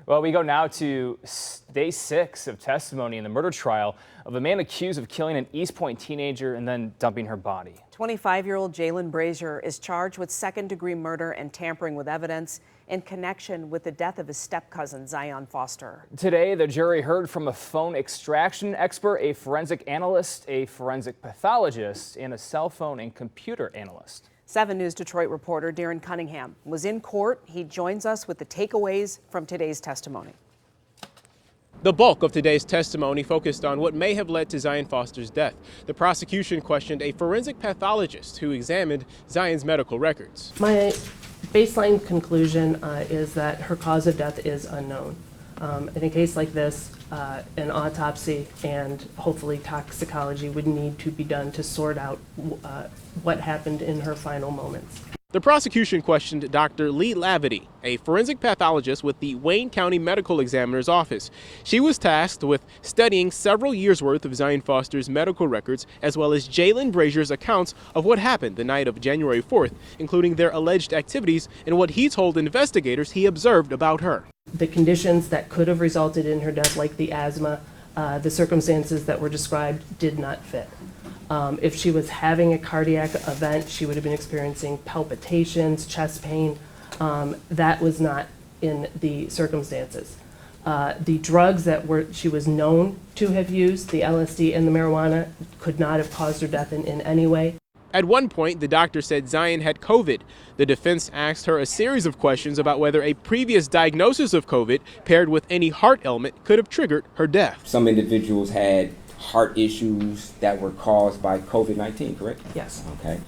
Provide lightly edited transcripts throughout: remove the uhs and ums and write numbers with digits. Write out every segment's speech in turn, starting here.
Well, we go now to day 6 of testimony in the murder trial of a man accused of killing an East Point teenager and then dumping her body. 25-year-old Jaylin Brazier is charged with second-degree murder and tampering with evidence in connection with the death of his step-cousin, Zion Foster. Today, the jury heard from a phone extraction expert, a forensic analyst, a forensic pathologist, and a cell phone and computer analyst. 7 News Detroit reporter Darren Cunningham was in court. He joins us with the takeaways from today's testimony. The bulk of today's testimony focused on what may have led to Zion Foster's death. The prosecution questioned a forensic pathologist who examined Zion's medical records. My baseline conclusion is that her cause of death is unknown. In a case like this, an autopsy and hopefully toxicology would need to be done to sort out what happened in her final moments. The prosecution questioned Dr. Lee Lavity, a forensic pathologist with the Wayne County Medical Examiner's Office. She was tasked with studying several years' worth of Zion Foster's medical records, as well as Jaylin Brazier's accounts of what happened the night of January 4th, including their alleged activities and what he told investigators he observed about her. The conditions that could have resulted in her death, like the asthma, the circumstances that were described did not fit. If she was having a cardiac event, she would have been experiencing palpitations, chest pain. That was not in the circumstances. The drugs that she was known to have used, the LSD and the marijuana, could not have caused her death in any way. At one point, the doctor said Zion had COVID. The defense asked her a series of questions about whether a previous diagnosis of COVID paired with any heart ailment could have triggered her death. Some individuals had heart issues that were caused by COVID-19, correct? Yes. Okay.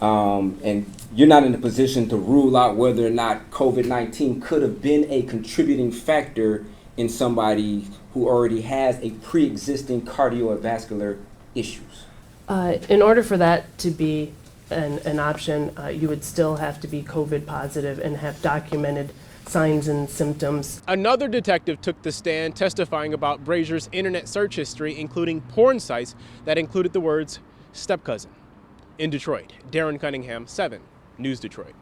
And you're not in a position to rule out whether or not COVID-19 could have been a contributing factor in somebody who already has a pre-existing cardiovascular issues. In order for that to be an option, you would still have to be COVID positive and have documented signs and symptoms. Another detective took the stand testifying about Brazier's internet search history, including porn sites that included the words step-cousin. In Detroit, Darren Cunningham, 7 News Detroit.